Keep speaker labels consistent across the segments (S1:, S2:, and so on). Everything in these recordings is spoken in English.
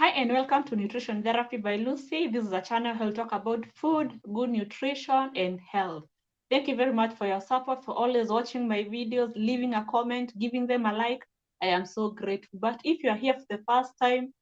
S1: Hi and welcome to Nutrition Therapy by Lucy. This is a channel where we'll talk about food, good nutrition, and health. Thank you very much for your support, for always watching my videos, leaving a comment, giving them a like. I am so grateful. But if you are here for the first time,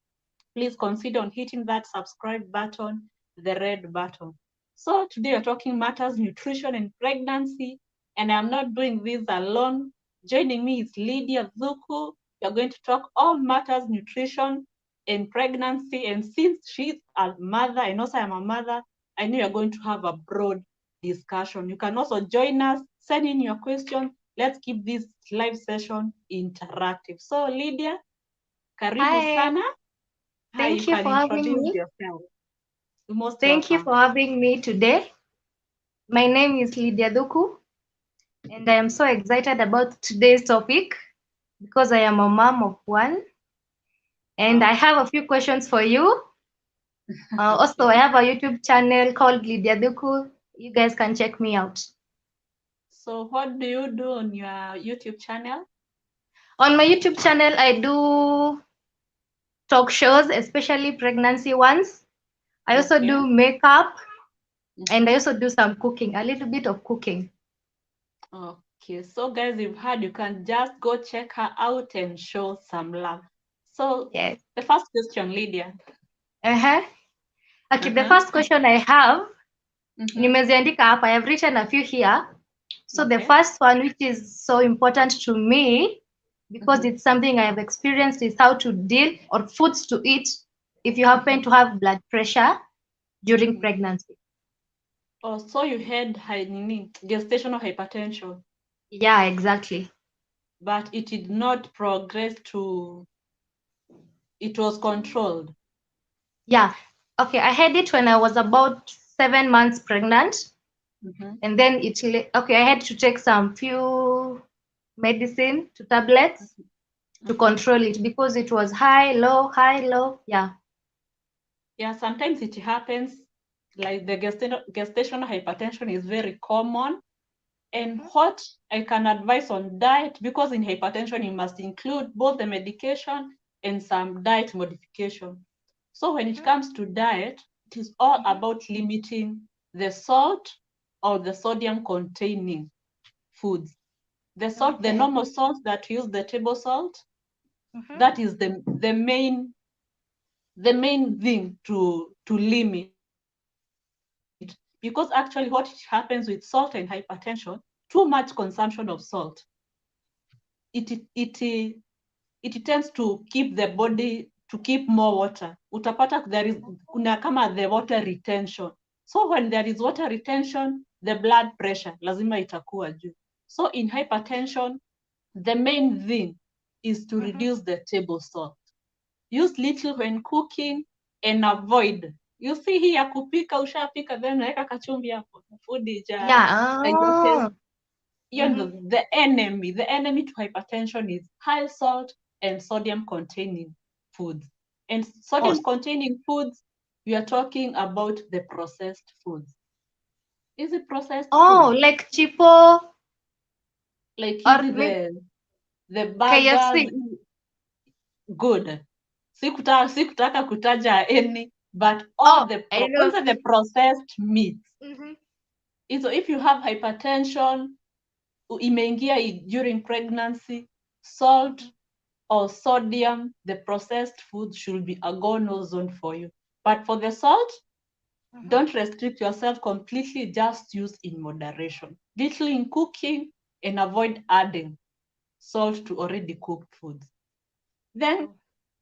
S1: please consider on hitting that subscribe button, the red button. So today we're talking matters nutrition and pregnancy, and I'm not doing this alone. Joining me is Lydia Zuku. We're going to talk all matters nutrition and pregnancy, and since she's a mother and also I'm a mother, I know you're going to have a broad discussion. You can also join us, send in your questions. Let's keep this live session interactive. So Lydia, karibu
S2: Hi,
S1: sana. Hi, you
S2: thank you
S1: can
S2: for having
S1: introduce
S2: me.
S1: yourself. You're most
S2: Thank you
S1: welcome.
S2: for having me today. My name is Lydia Duku, and I am so excited about today's topic because I am a mom of one, and I
S1: Wow.
S2: have a few questions for you. Also, I
S1: Okay.
S2: have a YouTube channel called Lydia Duku. You guys can check me out.
S1: So what do you do on your YouTube channel?
S2: On my YouTube channel, I do talk shows, especially pregnancy ones. I also
S1: Okay.
S2: do makeup, and I
S1: Mm-hmm.
S2: also do some cooking, a little bit of cooking.
S1: Okay. So guys, you've heard, you can just go check her out and show some love. So
S2: Yes.
S1: the first question, Lydia.
S2: Uh-huh. Okay, the
S1: Uh-huh.
S2: first question I have,
S1: Mm-hmm.
S2: nimeziandika hapa. I have written a few here. So the
S1: Okay.
S2: first one, which is so important to me, because
S1: Mm-hmm.
S2: it's something I have experienced, is how to deal or foods to eat if you happen
S1: Mm-hmm.
S2: to have blood pressure during
S1: Mm-hmm.
S2: pregnancy.
S1: Oh, so you had gestational hypertension,
S2: Yeah, exactly.
S1: but it did not progress to, it was controlled.
S2: Yeah. Okay, I had it when I was about 7 months pregnant,
S1: Mm-hmm.
S2: and then okay, I had to take some few medicine to tablets to
S1: Mm-hmm.
S2: control it because it was high, low, high, low. Yeah.
S1: Yeah, sometimes it happens, like the gestational hypertension is very common. And
S2: Mhm.
S1: what I can advise on diet, because in hypertension you must include both the medication and some diet modification. So when it
S2: Mhm.
S1: comes to diet, it is all
S2: Mhm.
S1: about limiting the salt or the sodium containing foods. The salt, the
S2: Okay.
S1: normal salt that we use, the table salt,
S2: Mhm.
S1: that is the main thing to limit, because actually what happens with salt and hypertension, too much consumption of salt, it it it, it tends to keep the body to keep more water. Utapata there is kuna kama the water retention. So when there is water retention, the blood pressure lazima itakuwa juu. So in hypertension, the main thing is to
S2: Mhm.
S1: reduce the table salt. Use little when cooking and avoid. You see hii ya kupika, ushapika then unaweka kachumbi hapo. Food ija
S2: Yeah.
S1: digested.
S2: Oh.
S1: You know,
S2: Mhm.
S1: the enemy to hypertension is high salt and sodium containing foods. And
S2: Oh.
S1: sodium containing foods, we are talking about the processed foods. Is it processed
S2: Oh,
S1: food?
S2: like chipo
S1: Like
S2: or
S1: easy
S2: maybe
S1: the burgers,
S2: KFC.
S1: good. Sikutaka kutaja any, but all
S2: Oh,
S1: the
S2: I know.
S1: kwanza the processed meats.
S2: Mhm.
S1: So if you have hypertension, imeingia during pregnancy, salt
S2: Mhm.
S1: or sodium, the processed food should be a go-no zone for you. But for the salt,
S2: Mhm.
S1: don't restrict yourself completely, just use in moderation. Little in cooking and avoid adding salt to already cooked foods. Then
S2: Oh.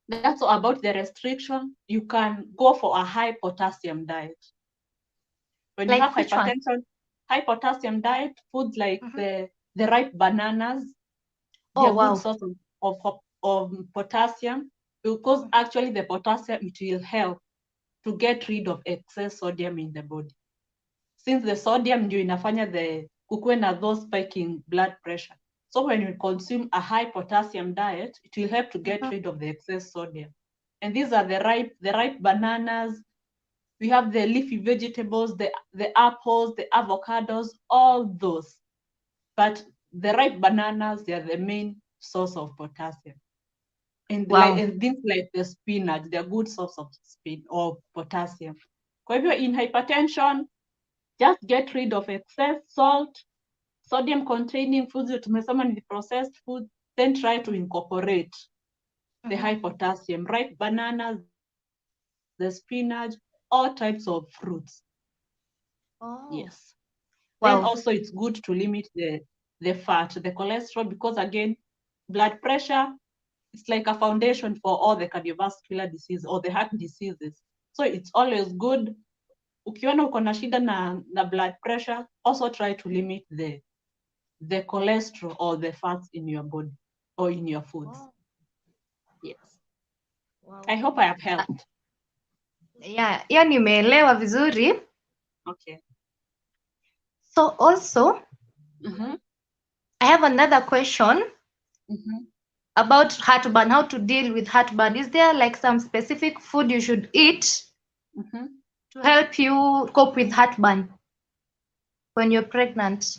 S1: that's all about the restriction. You can go for a high potassium diet. When you have
S2: Like which one?
S1: hypertension, high potassium diet, foods like
S2: Mhm.
S1: the ripe bananas, they
S2: Oh,
S1: are good
S2: wow.
S1: source of potassium, because
S2: Mhm.
S1: actually the potassium, it will help to get rid of excess sodium in the body. Since the sodium ndio inafanya kukuwe na those spiking blood pressure. So when you consume a high potassium diet, it will help to get
S2: Mhm.
S1: rid of the excess sodium. And these are the ripe bananas. We have the leafy vegetables, the apples, the avocados, all those. But the ripe bananas, they are the main source of potassium. and
S2: Wow.
S1: things like the spinach, they're good source of potassium. Kwa hivyo in hypertension, just get rid of excess salt, sodium containing foods, tumesema ni processed food, then try to incorporate the high potassium, right? Bananas, the spinach, all types of fruits.
S2: Oh.
S1: Yes.
S2: Wow.
S1: Then also it's good to limit the fat, the cholesterol, because again, blood pressure is like a foundation for all the cardiovascular disease or the heart diseases. So it's always good. Ukiona uko na shida na blood pressure, also try to limit the cholesterol or the fats in your body or in your foods.
S2: Oh.
S1: Yes.
S2: Wow.
S1: I hope I have helped.
S2: Yeah, hiyo nimeelewa vizuri.
S1: Okay.
S2: So also, I have another question about heartburn, how to deal with heartburn. Is there like some specific food you should eat to help you cope with heartburn when you're pregnant?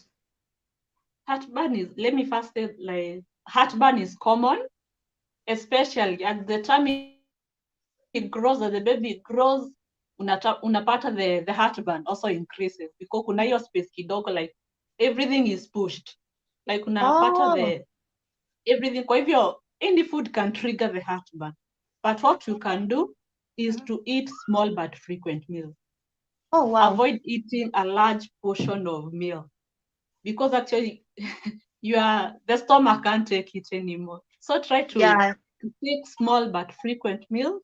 S1: Heartburn is, let me first say, like, heartburn is common, especially at the time it grows, as the baby grows, unapata the heartburn also increases because kuna hiyo space kidogo, like everything is pushed, like unapata the everything. Kwa hivyo any food can trigger the heartburn, but what you can do is to eat small but frequent meals.
S2: Oh wow.
S1: Avoid eating a large portion of meal because actually the stomach can't take it anymore. So try to take small but frequent meals.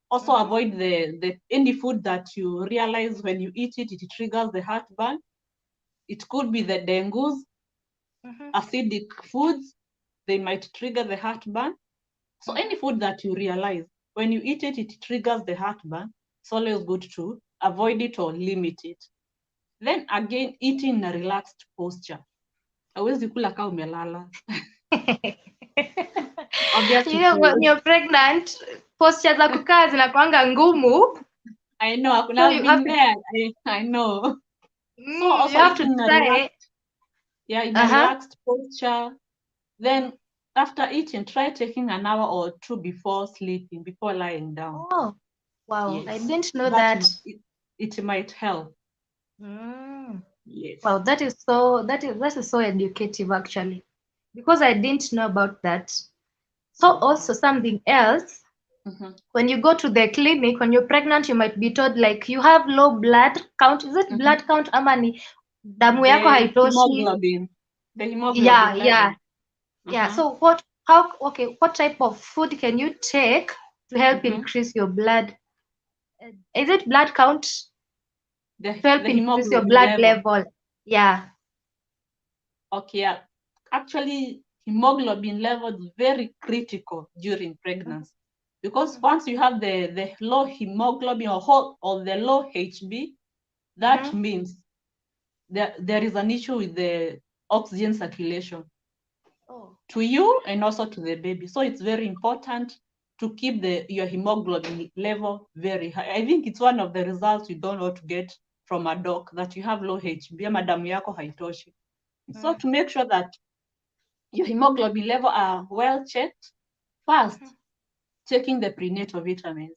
S1: Also avoid the any food that you realize when you eat it, it triggers the heartburn. It could be the dengue, acidic foods, they might trigger the heartburn. So any food that you realize when you eat it, it triggers the heartburn. It's always good to avoid it or limit it. Then again, eating in a relaxed posture. Hawezi kula kama umelala.
S2: You know, when you're pregnant, posture za kukaa zinakuanga ngumu.
S1: I know, I've been there. I know. So also
S2: you have to
S1: eating in a relaxed, in a relaxed posture. Then after eating, try taking an hour or two before sleeping, before lying down.
S2: Oh, wow.
S1: Yes.
S2: I didn't know that.
S1: It might help.
S2: Yes. Wow, that is so educative actually. Because I didn't know about that. So also something else, when you go to the clinic, when you're pregnant, you might be told like you have low blood count. Is it blood count ama ni damu yako haitoshi?
S1: The hemoglobin level.
S2: Yeah. So what type of food can you take to help increase your blood? Is it blood count?
S1: To
S2: help increase your blood level. Yeah.
S1: Okay. Yeah. Actually, hemoglobin level is very critical during pregnancy because once you have the low hemoglobin or the low HB, that means there is an issue with the oxygen circulation to you and also to the baby. So it's very important to keep your hemoglobin level very high. I think it's one of the results you don't want to get from a doc, that you have low HB ama damu yako haitoshi. So to make sure that your hemoglobin level are well checked, first, checking the prenatal vitamins.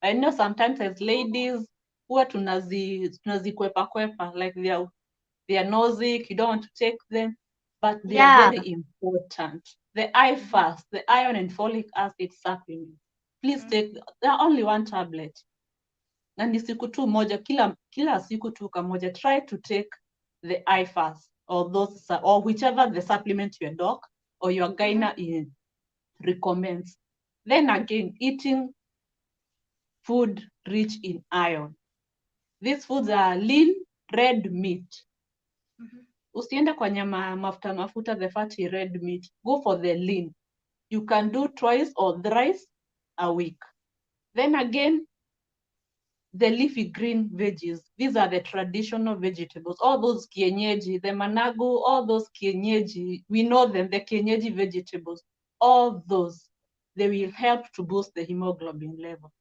S1: I know sometimes as ladies, huwa tunazikwepa, like they are nausea, you don't want to take them, but they are very important. The fast, the iron and folic acid supplement. Please take, they're only one tablet. Na ni siku tu moja, kila siku tu kamoja. Try to take the fast or whichever the supplement your doc or your gyna recommends. Then again, eating food rich in iron. These foods are lean red meat. Usiende kwa nyama mafuta, the fatty red meat. Go for the lean. You can do twice or thrice a week. Then again, the leafy green veggies. These are the traditional vegetables. All those kienyeji, the managu, all those kienyeji, we know them, the kienyeji vegetables. All those, they will help to boost the hemoglobin level.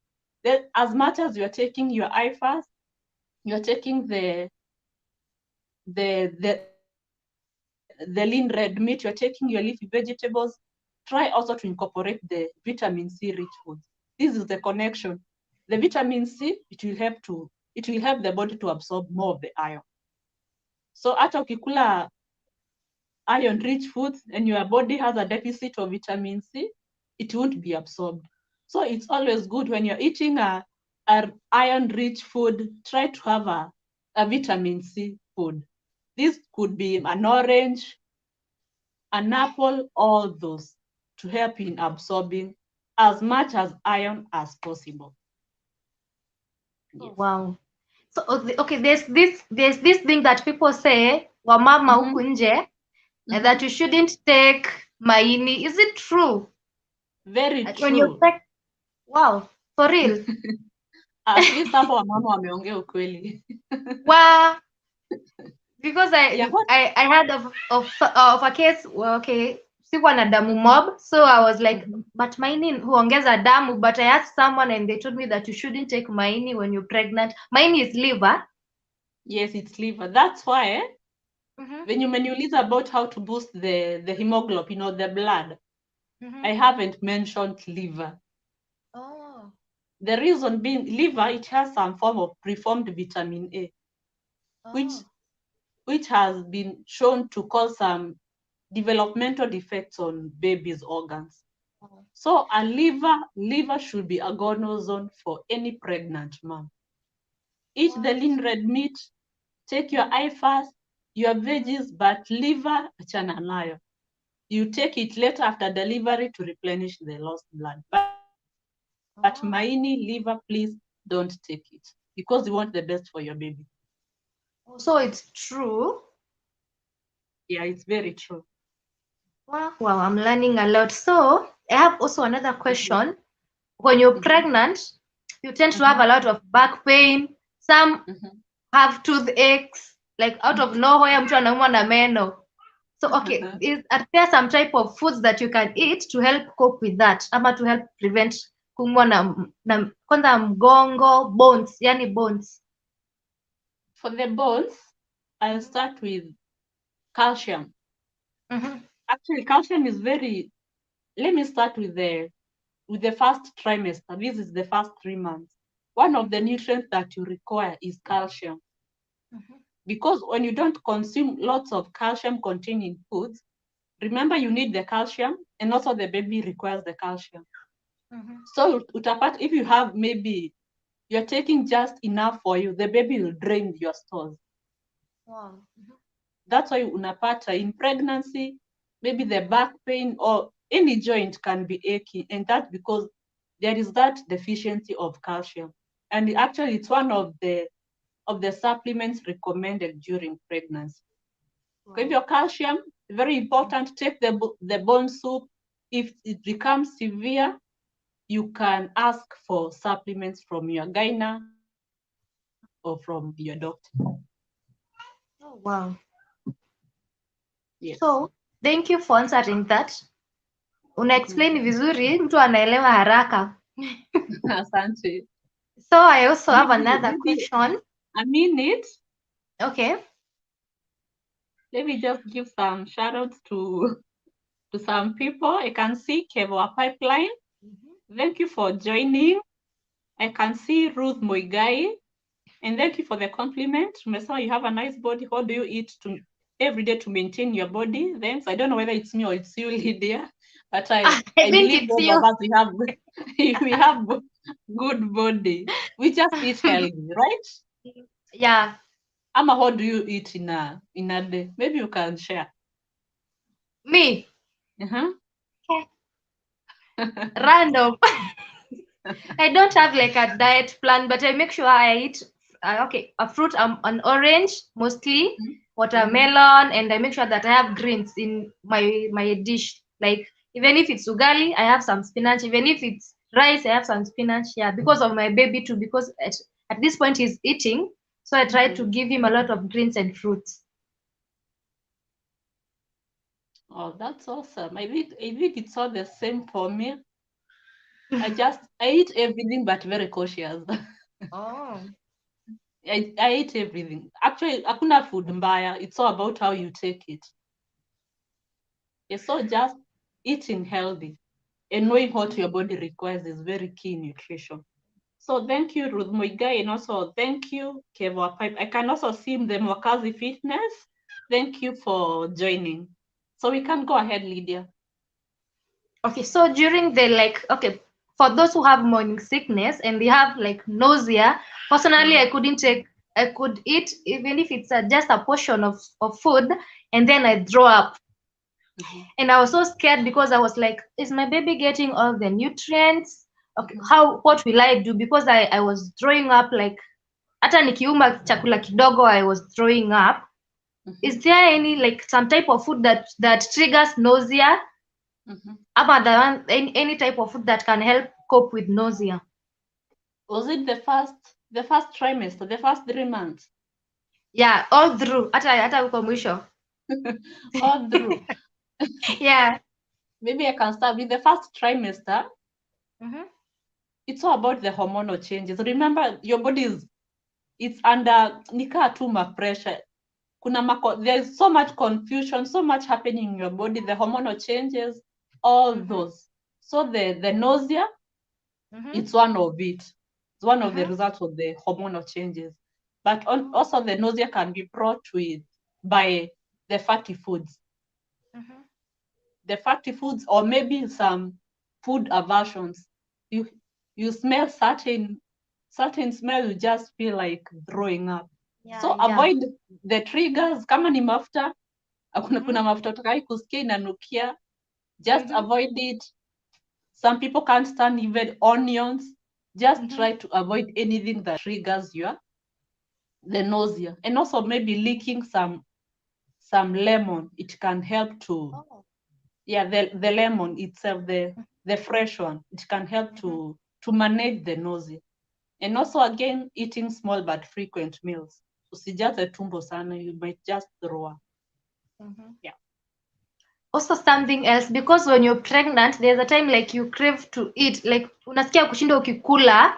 S1: Then, as much as you're taking your fast, you're taking the lean red meat, you're taking your leafy vegetables, try also to incorporate the vitamin C rich foods. This is the connection. The vitamin C, it will help the body to absorb more of the iron. So hata ukikula iron rich foods and your body has a deficit of vitamin C, it won't be absorbed. So it's always good when you're eating a iron rich food, try to have a vitamin C food. This could be an orange, an apple, all those, to help in absorbing as much as iron as possible.
S2: Yes. Oh, wow. So okay, there's this thing that people say, wamama huku nje, that you shouldn't take maini. Is it true?
S1: Very true.
S2: When you take, wow, for real.
S1: At least hapo wamama wameongea ukweli.
S2: Wow. Because I heard of a case, okay, sikuwa na damu mob, so I was like, but maini huongeza damu, but I asked someone and they told me that you shouldn't take maini when you're pregnant. Maini is liver.
S1: Yes, it's liver. That's why when you mention about how to boost the hemoglobin, the blood, I haven't mentioned liver.
S2: Oh.
S1: The reason being, liver, it has some form of preformed vitamin A, which has been shown to cause some developmental defects on babies' organs. So a liver should be a go-no zone for any pregnant mom. Eat the lean red meat, take your IFAS, your veggies, but liver, achana nayo. You take it later after delivery to replenish the lost blood. But maini, liver, please don't take it, because you want the best for your baby.
S2: So it's true?
S1: Yeah, it's very true.
S2: Wow, I'm learning a lot. So I have also another question. When you're pregnant, you tend to have a lot of back pain. Some have toothaches, like out of nowhere, mtu anaumwa na meno. So okay, are there some type of foods that you can eat to help cope with that, ama to help prevent kuumwa na kwanza mgongo, bones, yani bones?
S1: For the bones, I'll start with calcium. Actually, calcium is very, let me start with the first trimester. This is the first 3 months. One of the nutrients that you require is calcium. Because when you don't consume lots of calcium containing foods, remember you need the calcium, and also the baby requires the calcium. So utapata, if you have, maybe you're taking just enough for you, the baby will drain your stores.
S2: Wow.
S1: That's why unapata in pregnancy, maybe the back pain or any joint can be aching, and that's because there is that deficiency of calcium. And actually, it's one of the supplements recommended during pregnancy. Wow. If your calcium, very important, take the bone soup. If it becomes severe, you can ask for supplements from your gyna or from your doctor.
S2: Oh, wow.
S1: Yes.
S2: So, thank you for answering that. Una-explain vizuri, mtu anaelewa haraka.
S1: Asante.
S2: So, I also have another question.
S1: A minute.
S2: Okay.
S1: Let me just give some shout-outs to some people. I can see Kevo Pipeline. Thank you for joining. I can see Ruth Moigai. And thank you for the compliment. Mesa, you have a nice body. What do you eat every day to maintain your body? Thanks. I don't know whether it's me or it's you, Lydia, but I believe both of us, we have good body. We just eat healthy, right?
S2: Yeah.
S1: Ama, what do you eat in a day? Maybe you can share.
S2: Me? Random. I don't have like a diet plan, but I make sure I eat a fruit, an orange mostly, watermelon, and I make sure that I have greens in my dish. Like even if it's ugali, I have some spinach. Even if it's rice, I have some spinach. Yeah, because of my baby too. Because at this point he's eating, so I try to give him a lot of greens and fruits.
S1: Oh, that's awesome. I think it's all the same for me. I eat everything, but very cautious.
S2: Oh.
S1: I eat everything. Actually, hakuna food mbaya. It's all about how you take it. Yeah, so just eating healthy and knowing what your body requires is very key in nutrition. So thank you, Ruth Muigai, and also thank you, Kevo Pipe. I can also see the Mwakazi Fitness. Thank you for joining. So we can go ahead, Lydia.
S2: Okay, so during the for those who have morning sickness and they have like nausea, personally, I could eat even if it's just a portion of food, and then I throw up. And I was so scared because I was like, is my baby getting all the nutrients? Okay, what will I do? Because I was throwing up, like hata nikiuma chakula kidogo I was throwing up. Is there any some type of food that triggers nausea? About any type of food that can help cope with nausea?
S1: Was it the first trimester, the first 3 months?
S2: Yeah, all through. Hata uko mwisho.
S1: All through.
S2: Yeah.
S1: Maybe I can start with the first trimester. It's all about the hormonal changes. Remember, your body it's under nika too pressure. There's so much confusion, so much happening in your body, the hormonal changes, all those. So the nausea, it's one of it. It's one of the results of the hormonal changes. But also the nausea can be brought by the fatty foods. The fatty foods, or maybe some food aversions. You smell certain smell, you just feel like throwing up. So avoid the triggers. Kama ni mafuta, kuna mafuta utakai kusikia inanukia, just avoid it. Some people can't stand even onions. Just try to avoid anything that triggers the nausea. And also maybe licking some lemon. It can help to the lemon itself, the fresh one. It can help to manage the nausea. And also again, eating small but frequent meals. Usijaze tumbo sana, you might just throw up. Yeah.
S2: Also something else, because when you're pregnant, there's a time like you crave to eat, like unasikia kushinda ukikula,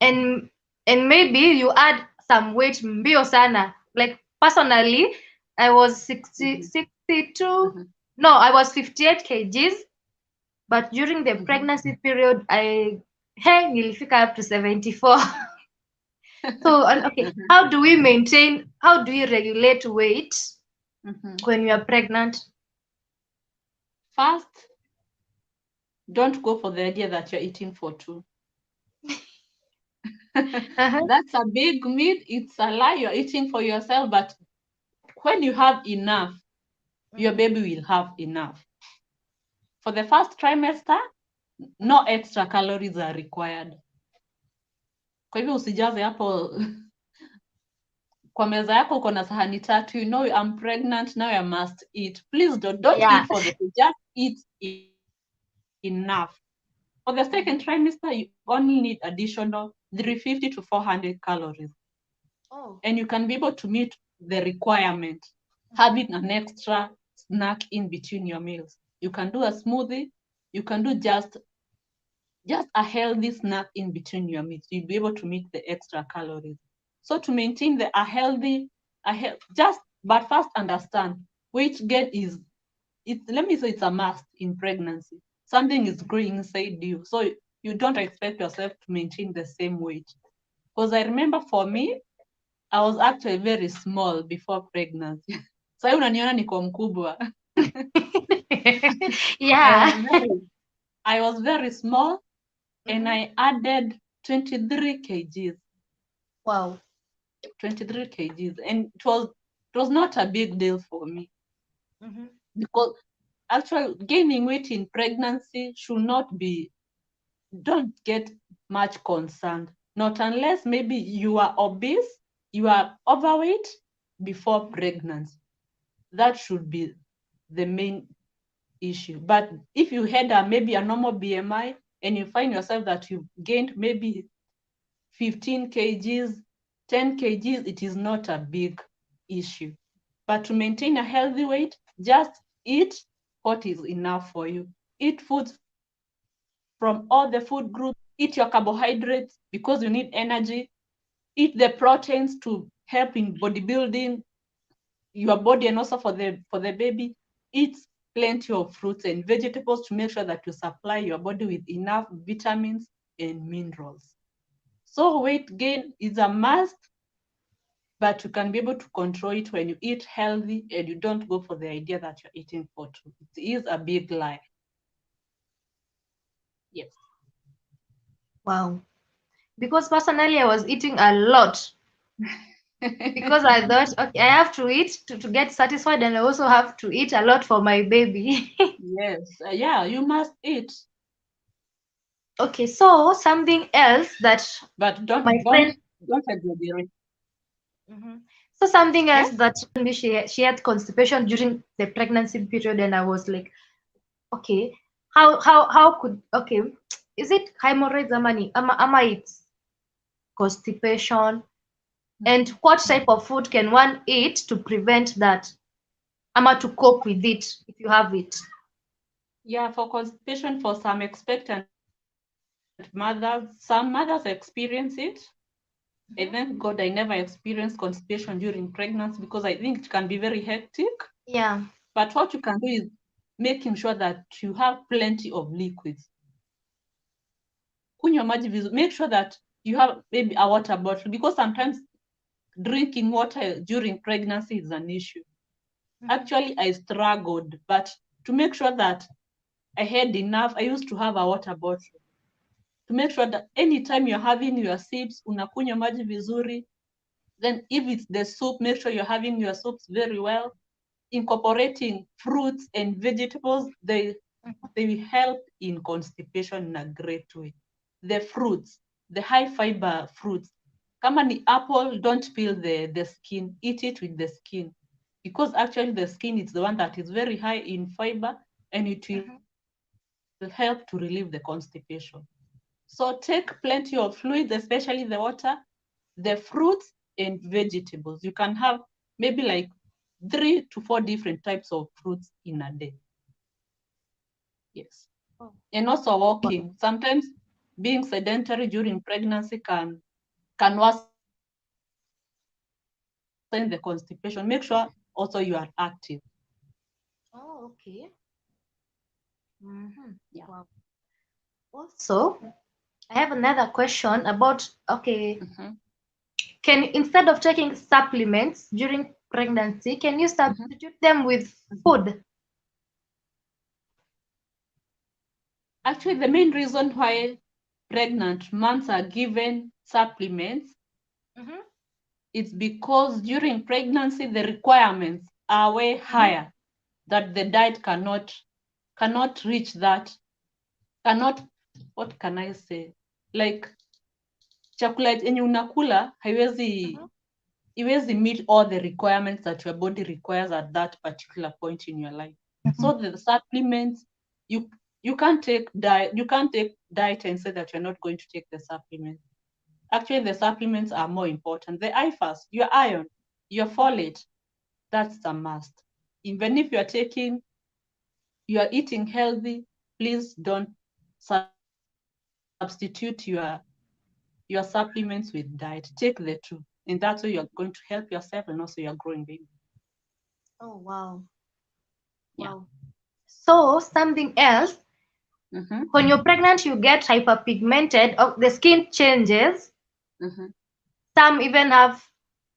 S2: and maybe you add some weight mbio sana. Like personally, I was 62. No, I was 58 kgs, but during the pregnancy period, nilifika up to 74. So okay, how do we regulate weight when you are pregnant?
S1: First, don't go for the idea that you're eating for two. That's a big myth. It's a lie. You're eating for yourself, but when you have enough, your baby will have enough. For the first trimester, no extra calories are required. Kwa hivyo usijaze hapo kwa meza yako uko na sahani tatu, you know I'm pregnant, now I must eat. Please don't eat for the food, just eat enough. For the second trimester, you only need additional 350 to 400 calories. And you can be able to meet the requirement, having an extra snack in between your meals. You can do a smoothie, you can do just a healthy snack in between your meals. You'll be able to meet the extra calories. So to maintain but first understand, weight gain let me say it's a must in pregnancy. Something is growing inside you. So you don't expect yourself to maintain the same weight. Because I remember for me, I was actually very small before pregnancy. So unaniona niko mkubwa.
S2: Yeah.
S1: I was very small, and I added 23 kgs.
S2: Wow.
S1: 23 kgs. And it was not a big deal for me. Because actually gaining weight in pregnancy don't get much concerned. Not unless maybe you are obese, you are overweight before pregnancy. That should be the main issue. But if you had maybe a normal BMI and you find yourself that you've gained maybe 15 kgs, 10 kgs, it is not a big issue. But to maintain a healthy weight, just eat what is enough for you. Eat foods from all the food groups. Eat your carbohydrates because you need energy. Eat the proteins to help in bodybuilding your body and also for the baby. Eat plenty of fruits and vegetables to make sure that you supply your body with enough vitamins and minerals. So weight gain is a must, but you can be able to control it when you eat healthy and you don't go for the idea that you're eating for two. It is a big lie. Yes.
S2: Wow. Because personally, I was eating a lot because I thought, okay, I have to eat to get satisfied, and I also have to eat a lot for my baby.
S1: Yes. Yeah, you must eat.
S2: Okay, so something else that
S1: But
S2: my friend,
S1: don't exaggerate.
S2: Mhm. So something else
S1: Yes.
S2: that she had constipation during the pregnancy period, and I was like, okay, how could, okay, is it hemorrhoids, ama it's constipation, and what type of food can one eat to prevent that, ama to cope with it if you have it?
S1: Yeah, for constipation, for some expectant mothers, some mothers experience it. I thank God I never experienced constipation during pregnancy because I think it can be very hectic.
S2: Yeah.
S1: But what you can do is making sure that you have plenty of liquids. Kunywa maji vizuri. Make sure that you have maybe a water bottle, because sometimes drinking water during pregnancy is an issue. Actually, I struggled, but to make sure that I had enough, I used to have a water bottle to make sure that anytime you're having your sips, unakunywa maji vizuri. Then if it's the soup, make sure you're having your soups very well. Incorporating fruits and vegetables, they help in constipation in a great way. The fruits, the high fiber fruits. Kama ni apple, don't peel the skin, eat it with the skin. Because actually the skin is the one that is very high in fiber, and it will help to relieve the constipation. So take plenty of fluids, especially the water, the fruits and vegetables. You can have maybe like 3 to 4 different types of fruits in a day. Yes. And also walking. Sometimes being sedentary during pregnancy can worsen the constipation. Make sure also you are active.
S2: Oh, okay.
S1: Yeah.
S2: Wow. Also, I have another question about, okay, can, instead of taking supplements during pregnancy, can you substitute them with food?
S1: Actually, the main reason why pregnant moms are given supplements, it's because during pregnancy, the requirements are way higher that the diet cannot reach that, cannot, what can I say? Like chakula yenye unakula haiwezi meet all the requirements that your body requires at that particular point in your life. So the supplements, you can't take diet and say that you're not going to take the supplements. Actually, the supplements are more important. The IFAS, your iron, your folate, that's a must. Even if you are eating healthy, please don't substitute your supplements with diet. Take the two. And that's how you're going to help yourself and also your growing baby.
S2: Oh, wow.
S1: Yeah.
S2: Wow. So, something else, when you're pregnant, you get hyperpigmented, the skin changes. Some even have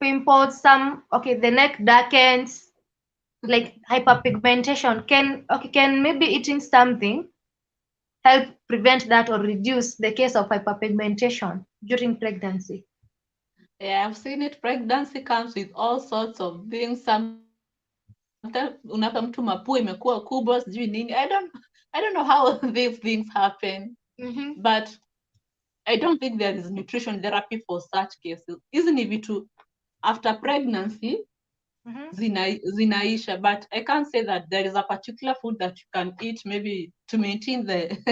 S2: pimples, some, okay, the neck darkens, like hyperpigmentation. Can maybe eating something help prevent that or reduce the case of hyperpigmentation during pregnancy?
S1: Yeah, I've seen it. Pregnancy comes with all sorts of things. Sometimes unapata mtu mapua imekuwa kubwa sijui nini. I don't know how these things happen. But I don't think there is nutrition therapy for such cases. Isn't it to after pregnancy zinaisha, but I can't say that there is a particular food that you can eat maybe to maintain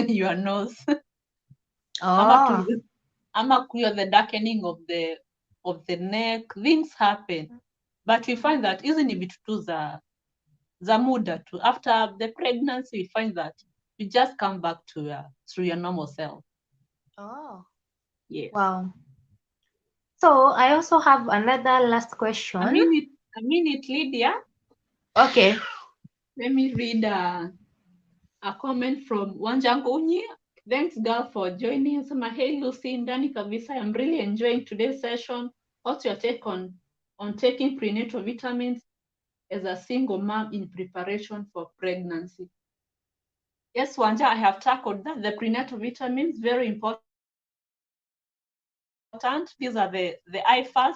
S1: your nose.
S2: Oh.
S1: Ama clear the darkening of the neck. Things happen, but we find that isn't it tu za muda tu. After the pregnancy, we find that you just come back to your normal self.
S2: Oh.
S1: Yes.
S2: Wow. So I also have another last question.
S1: A minute, Lydia.
S2: Okay.
S1: Let me read a comment from Wanjangunyi. Thanks, girl, for joining. Sema, hey, Lucy, ndani kabisa. I'm really enjoying today's session. What's your take on taking prenatal vitamins as a single mom in preparation for pregnancy? Yes, Wanja, I have tackled that. The prenatal vitamins, very important. These are the IFAS,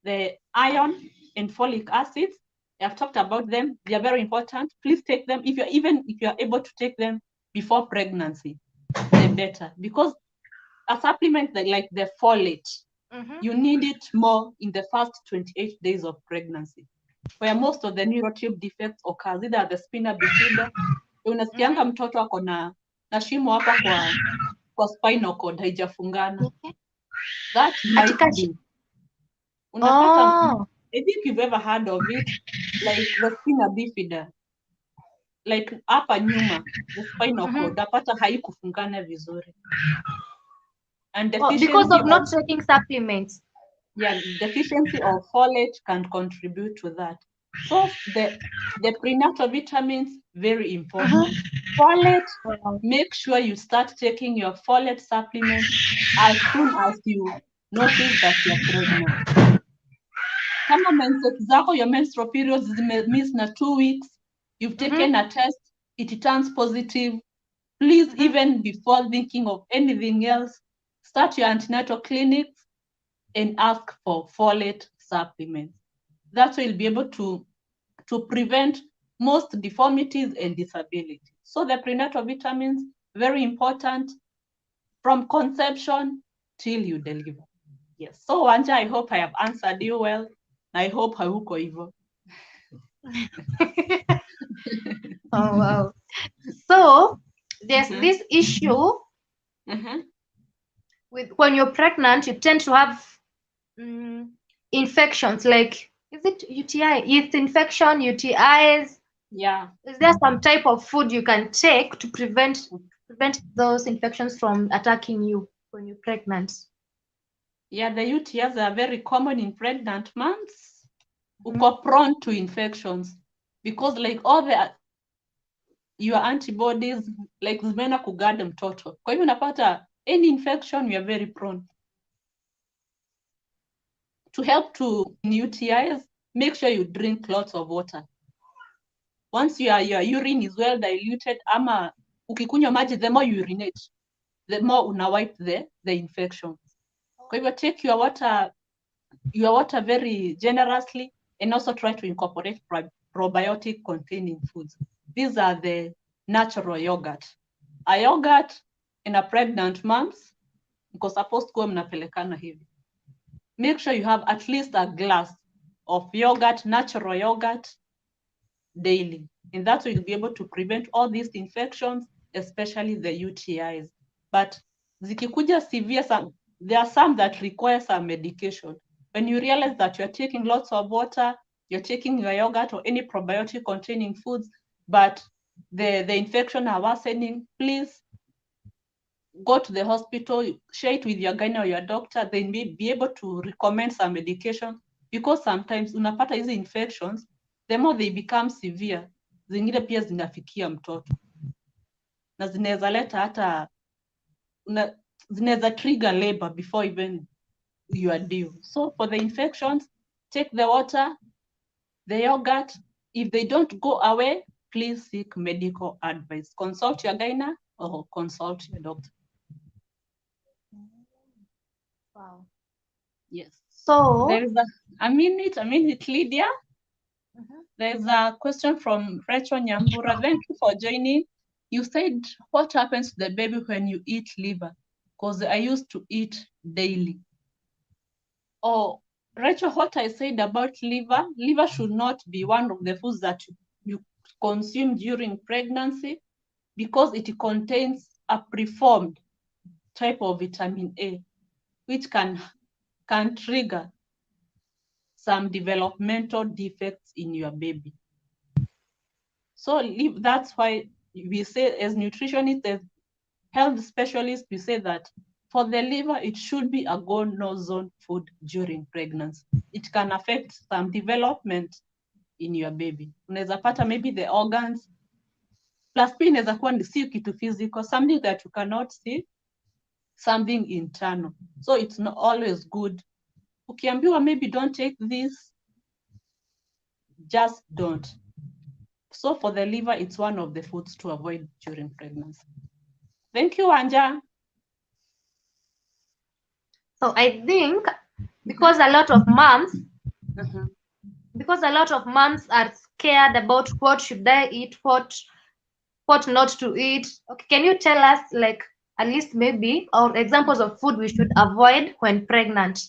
S1: the iron and folic acids. I have talked about them. They are very important. Please take them. If you're able to take them before pregnancy, the better. Because a supplement like the folate, you need it more in the first 28 days of pregnancy, where most of the neurotube defects occur, either the spina bifida. Unasikianga mtoto ako na shimo hapa kwa spinal cord haijafungana. That might be. Unapata, I think you've ever heard of it, like the spina bifida, like hapa nyuma, the spinal cord, unapata haikufungana vizuri. And deficiency
S2: because of not taking supplements.
S1: Yeah, deficiency of folate can contribute to that. So the prenatal vitamins, very important. Folate, make sure you start taking your folate supplement as soon as you notice that you're pregnant. Kama menses zako, your menstrual periods miss na 2 weeks, you've taken a test, it turns positive, please, even before thinking of anything else, start your antenatal clinics and ask for folate supplements. That will be able to prevent most deformities and disabilities. So the prenatal vitamins, very important from conception till you deliver. Yes. So Wanja, I hope I have answered you well. I hope hauko hivyo.
S2: Oh, wow. So there's this issue with when you're pregnant, you tend to have infections, like, is it UTI, yeast infection, UTIs?
S1: Yeah.
S2: Is there some type of food you can take to prevent those infections from attacking you when you're pregnant?
S1: Yeah, the UTIs are very common in pregnant moms. Uko prone to infections because like all your antibodies like zimeenda kuguard mtoto. Kwa hivyo unapata any infection, you are very prone. To help to UTIs, make sure you drink lots of water. Once your urine is well diluted, ama ukikunywa maji, the more you urinate, the more una wipe the infection. Kwa hivyo take your water very generously, and also try to incorporate probiotic containing foods. These are the natural yogurt. A yogurt in a pregnant moms, mko supposed kuwa mnapelekana hivi. Make sure you have at least a glass of yogurt, natural yogurt, daily. And that will be able to prevent all these infections, especially the UTIs. But zikikuja severe, there are some that require some medication. When you realize that you're taking lots of water, you're taking your yogurt or any probiotic containing foods, but the infection are worsening, please go to the hospital, share it with your gynae or your doctor. They may be able to recommend some medication, because sometimes unapata hizi infections, the more they become severe, zingine pia zinafikia mtoto na zinaweza leta hata zinaweza trigger labor before even you are due. So for the infections, take the water, the yogurt. If they don't go away, please seek medical advice. Consult your gynae or consult your doctor.
S2: Wow.
S1: Yes.
S2: So
S1: there is a minute, Lydia. There's a question from Rachel Nyambura. Thank you for joining. You said, what happens to the baby when you eat liver? Because I used to eat daily. Oh, Rachel, what I said about liver should not be one of the foods that you consume during pregnancy, because it contains a preformed type of vitamin A, which can trigger some developmental defects in your baby. So that's why we say, as nutritionists, as health specialists, we say that for the liver, it should be a go-no zone food during pregnancy. It can affect some development in your baby. Unaweza pata maybe the organs, plus pia inaweza kuwa si kitu physical, something that you cannot see, something internal. So it's not always good. Ukiambiwa maybe don't take this, just don't. So for the liver, it's one of the foods to avoid during pregnancy. Thank you, Anja.
S2: So I think because a lot of moms, because a lot of moms are scared about what should I eat, what not to eat. Okay, can you tell us like at least maybe or examples of food we should avoid when pregnant?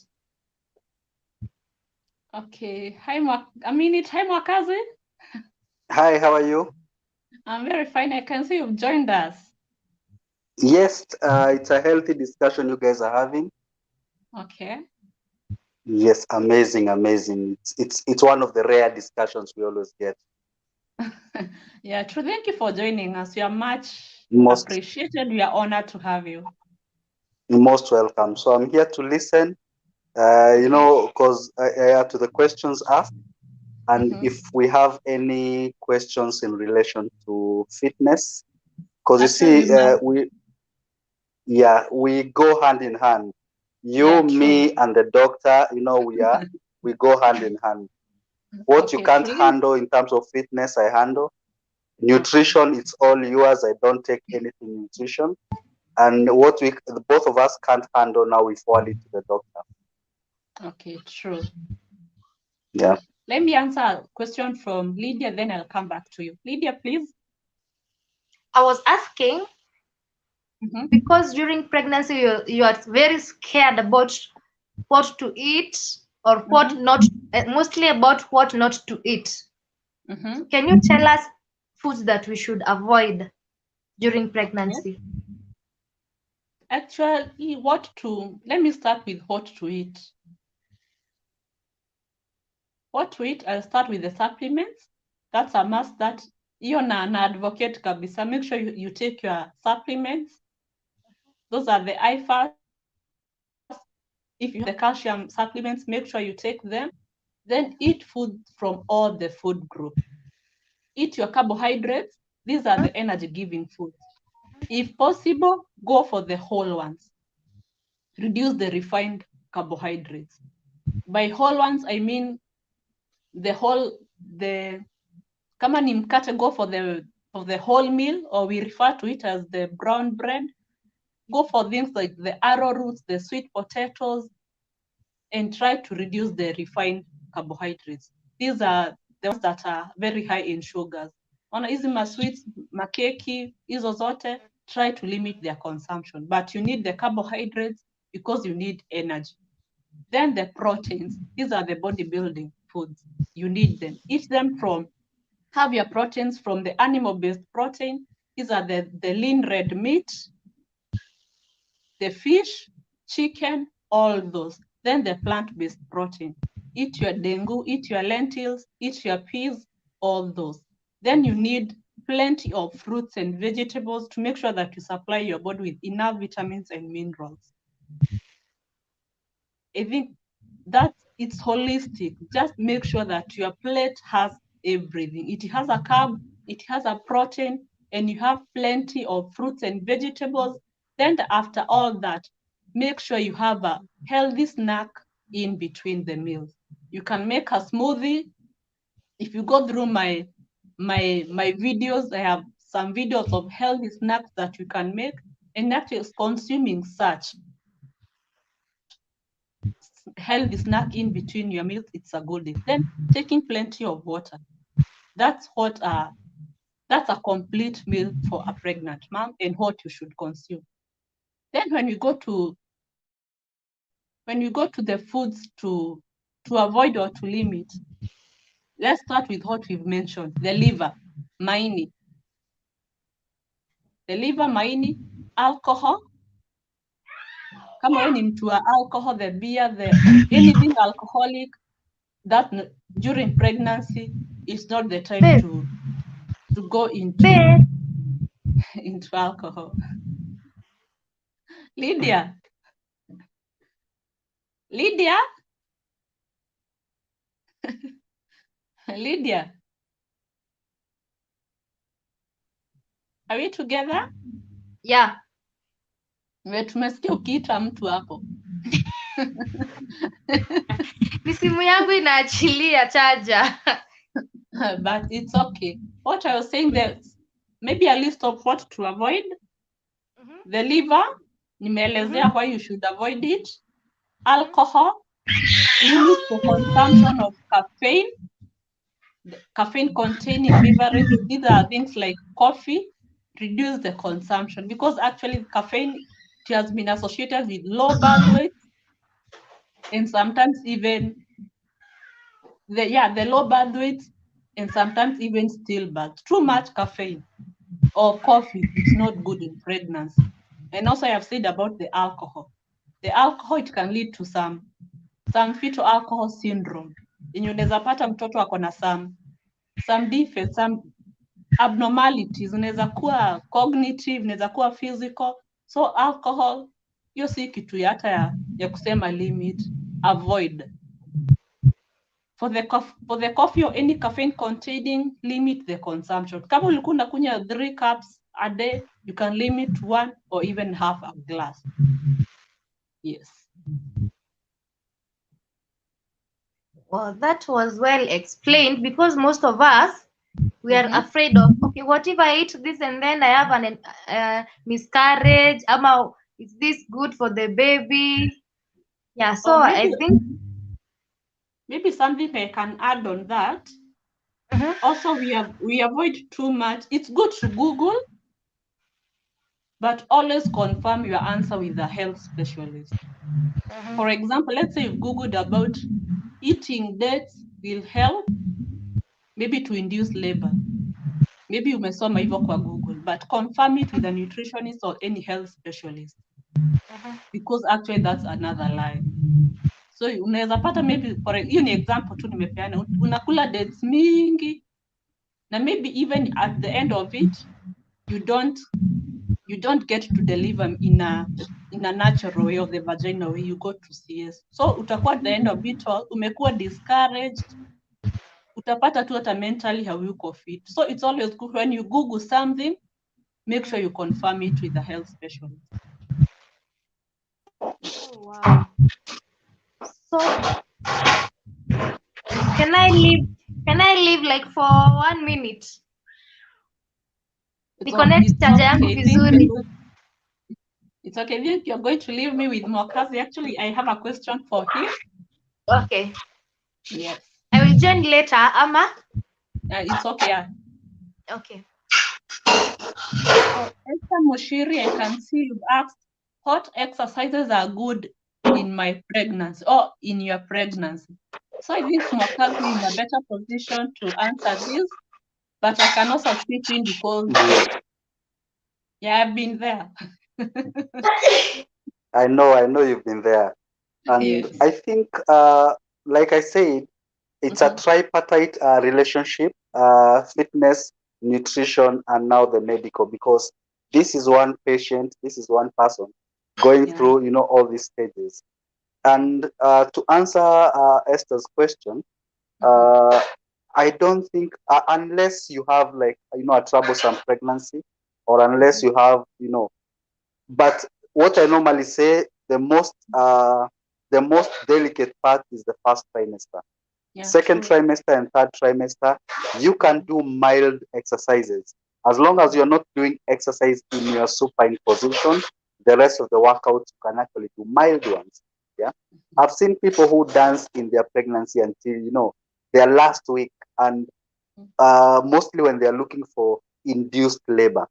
S1: Okay. Hi, Aminit. Hi, Mwakazi.
S3: Hi, how are you?
S1: I'm very fine. I can see you've joined us.
S3: Yes, it's a healthy discussion you guys are having.
S1: Okay.
S3: Yes, amazing. It's one of the rare discussions we always get.
S1: Yeah, true. Thank you for joining us. We are much
S3: Most
S1: appreciated. We are honored to have you.
S3: You're most welcome. So I'm here to listen, because I add to the questions asked. And if we have any questions in relation to fitness, because you see, we go hand in hand. You, me, and the doctor, we go hand in hand. What you can't handle in terms of fitness, I handle. Nutrition, it's all yours. I don't take anything nutrition. And what both of us can't handle, now we forward it to the doctor.
S1: Okay, true.
S3: Yeah.
S1: Let me answer a question from Lydia, then I'll come back to you. Lydia, please.
S2: I was asking, because during pregnancy you are very scared about what to eat or what not, mostly about what not to eat. Can you tell us foods that we should avoid during pregnancy?
S1: Actually, let me start with what to eat. What to eat, I'll start with the supplements. That's a must. That you're an advocate kabisa. Make sure you take your supplements. Those are the IFAS. If you have the calcium supplements, make sure you take them. Then eat food from all the food group. Eat your carbohydrates. These are the energy-giving foods. If possible, go for the whole ones. Reduce the refined carbohydrates. By whole ones, I mean kama ni mkate, go for the whole meal, or we refer to it as the brown bread. Go for things like the arrowroots, the sweet potatoes, and try to reduce the refined carbohydrates. These are the ones that are very high in sugars. Ona hizi masweets, makeki, hizo zote, try to limit their consumption. But you need the carbohydrates because you need energy. Then the proteins, these are the bodybuilding foods. You need them. Eat them have your proteins from the animal-based protein. These are the lean red meat, the fish, chicken, all those. Then the plant-based protein. Eat your dengu, eat your lentils, eat your peas, all those. Then you need plenty of fruits and vegetables to make sure that you supply your body with enough vitamins and minerals. I think that it's holistic. Just make sure that your plate has everything. It has a carb, it has a protein, and you have plenty of fruits and vegetables. Then after all that, make sure you have a healthy snack in between the meals. You can make a smoothie. If you go through my videos, I have some videos of healthy snacks that you can make, and actually consuming such healthy snack in between your meals, it's a good thing. Then taking plenty of water. That's a complete meal for a pregnant mom and what you should consume. Then when you go to the foods to avoid or to limit, let's start with what we've mentioned, the liver, maini. The liver, maini, alcohol. Kama wewe ni mtu wa alcohol, the beer, anything alcoholic, that during pregnancy is not the time to go into alcohol. Lydia? Lydia, are we together?
S2: Yeah.
S1: Tumesikia ukiita mtu hapo.
S2: Ni simu yangu inaachilia charger.
S1: But it's okay. What I was saying, that maybe a list of what to avoid. The liver, nimeelezea why you should avoid it. Alcohol, limit the consumption of caffeine. Caffeine containing beverages, these are things like coffee, reduce the consumption, because actually caffeine, it has been associated with low birth weight, and sometimes even the low birth weight, and sometimes even stillbirth. Too much caffeine or coffee, it's not good in pregnancy. And also I have said about the alcohol. The alcohol, it can lead to some fetal alcohol syndrome. Yenye unaweza pata mtoto ako na some defects, some abnormalities, inaweza kuwa cognitive, inaweza kuwa physical. So alcohol, hiyo si kitu hata ya kusema limit, avoid. For the coffee or any caffeine containing, limit the consumption. Kama ulikuwa unakunywa 3 cups a day, you can limit 1 or even half a glass. Yes.
S2: Well, that was well explained, because most of us, we are afraid of, okay, what if I eat this and then I have an miscarriage? Is this good for the baby? Yeah, so I think
S1: maybe something I can add on that. Also, we avoid too much. It's good to Google, but always confirm your answer with a health specialist. For example, let's say you've Googled about eating dates will help maybe to induce labor. Maybe umesoma hivyo kwa Google, but confirm it with a nutritionist or any health specialist. Because actually that's another lie. So unaweza pata maybe, hiyo ni example tu nimepeana, unakula dates mingi na maybe even at the end of it you don't get to deliver in a natural way, of the vaginal way, you go to CS. So utakuwa at the end of it all umekuwa discouraged, utapata tu hata mentally hayuko fit. So it's always good when you Google something, make sure you confirm it with a health specialist.
S2: Oh, wow. So can I leave like for 1 minute?
S1: It's okay. It's okay. If you're going to leave me with more class, actually I have a question for him.
S2: Okay.
S1: Yes.
S2: I will join later, Ama.
S1: It's okay. Yeah.
S2: Okay.
S1: So, Esther Moshiri, I can see you've asked, what exercises are good in my pregnancy or in your pregnancy? So I think Mwakazi is in a better position to answer this, but I can also chip in because I've been there.
S3: I know you've been there. And
S1: yes.
S3: I think, like I said, it's a tripartite relationship, fitness, nutrition, and now the medical, because this is one patient, this is one person going through, all these stages. And to answer Esther's question, I don't think, unless you have like, a troublesome pregnancy, or unless you have, but what I normally say, the most delicate part is the first trimester. Second trimester and third trimester, you can do mild exercises. As long as you're not doing exercise in your supine position, the rest of the workouts you can actually do mild ones. Yeah. I've seen people who dance in their pregnancy until, their last week, and mostly when they're looking for induced labor.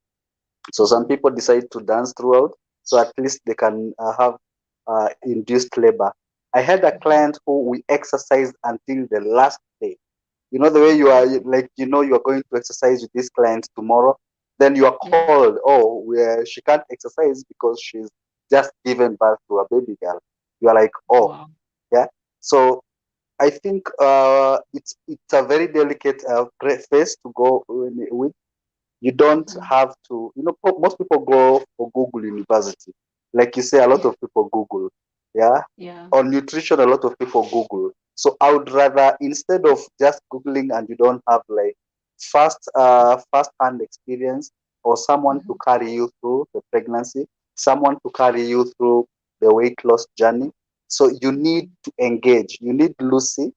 S3: So some people decide to dance throughout, so at least they can have induced labor. I had a client who we exercised until the last day. You know the way you are, like, you are going to exercise with this client tomorrow, then you are called, she can't exercise because she's just given birth to a baby girl. You are like,
S1: Wow.
S3: Yeah. So I think it's a very delicate phase to go with. You don't have to, most people go for Google University. Like you say, a lot of people Google. Yeah.
S1: Yeah.
S3: On nutrition, a lot of people Google. So I would rather, instead of just Googling and you don't have like first-hand experience, or someone to carry you through the pregnancy, someone to carry you through the weight loss journey. So you need to engage. You need Lucy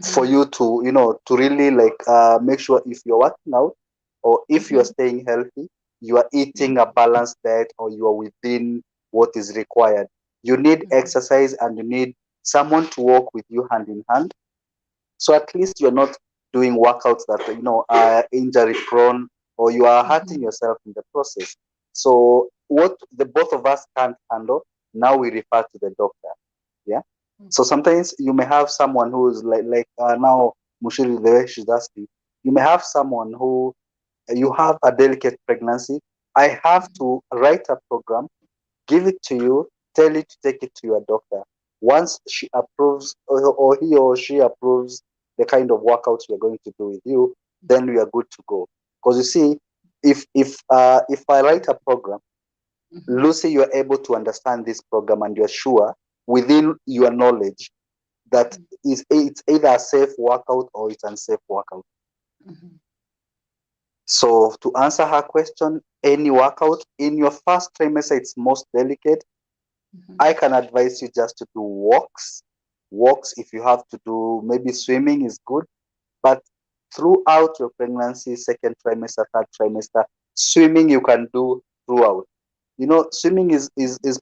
S3: for you to, to really like make sure if you're working out, or if you're staying healthy, you are eating a balanced diet, or you are within what is required. You need exercise, and you need someone to walk with you hand in hand. So at least you're not doing workouts that are injury prone, or you are hurting yourself in the process. So what the both of us can't handle, now we refer to the doctor. Yeah. So sometimes you may have someone who's like now Mushiri, the way she's asking, you may have someone who, you have a delicate pregnancy. I have to write a program, give it to you, tell you to take it to your doctor. Once she approves, or he or she approves the kind of workouts we're going to do with you, then we are good to go. Because you see, if I write a program, Lucy, you're able to understand this program, and you're sure within your knowledge that it's either a safe workout or it's unsafe workout. So to answer her question, any workout in your first trimester, it's most delicate. I can advise you just to do walks. Walks, if you have to do, maybe swimming is good, but throughout your pregnancy, second trimester, third trimester, swimming you can do throughout. Swimming is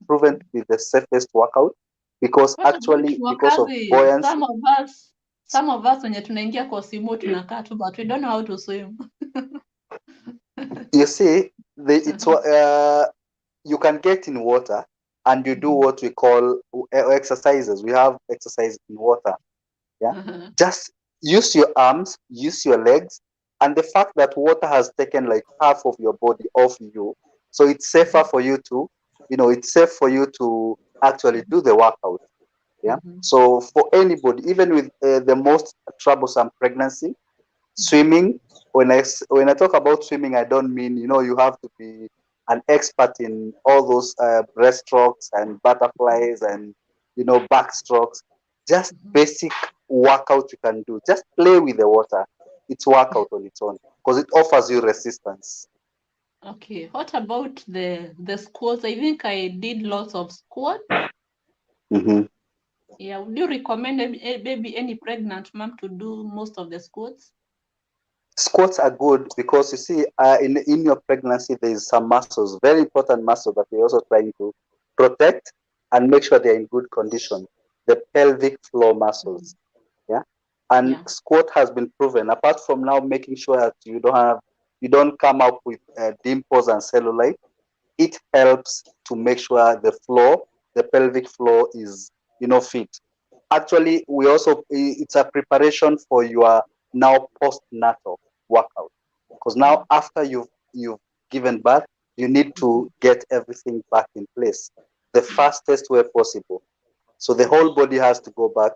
S3: proven to be the safest workout, because
S1: What about
S3: actually, because of
S1: wakazi?
S3: buoyancy.
S1: Some of us wenye tunaingia kwa simu tunakaa tu, but we don't know how to swim.
S3: You see, you can get in water, and you do what we call exercises. We have exercise in water. Yeah. Just use your arms, use your legs, and the fact that water has taken like half of your body off you, so it's safer for you to, it's safe for you to actually do the workout. Yeah. So for anybody, even with the most troublesome pregnancy, swimming, when I talk about swimming, I don't mean, you have to be an expert in all those breaststrokes and butterflies and, backstrokes. Just basic workout you can do. Just play with the water. It's workout on its own, because it offers you resistance.
S1: Okay, what about the squats? I think I did lots of squats. Yeah, would you recommend maybe any pregnant mom to do most of the squats?
S3: Squats are good because you see, in your pregnancy, there is some muscles, very important muscles that we're also trying to protect and make sure they're in good condition. The pelvic floor muscles, yeah. And squat has been proven. Apart from now making sure that you don't come up with dimples and cellulite, it helps to make sure the pelvic floor is, fit. Actually, it's a preparation for your now postnatal workout, because now after you've given birth, you need to get everything back in place the fastest way possible. So the whole body has to go back,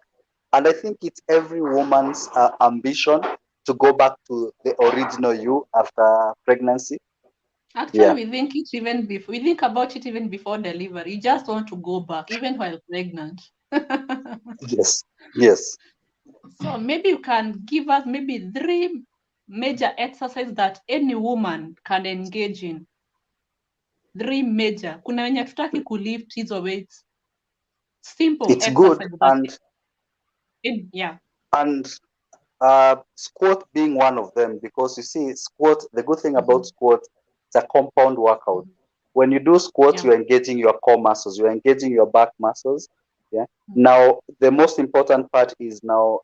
S3: and I think it's every woman's ambition to go back to the original you after pregnancy.
S1: Actually, we think about it even before delivery. You just want to go back, even while pregnant.
S3: Yes.
S1: So maybe you can give us maybe 3 major exercises that any woman can engage in. 3 major. Kuna wenye tutaki kulift hizo weights. Simple
S3: it's
S1: exercise.
S3: Good,
S1: yeah.
S3: And squat being one of them, because you see, the good thing about squat, it's a compound workout. When you do squat, you're engaging your core muscles, you're engaging your back muscles. Yeah. Now, the most important part is now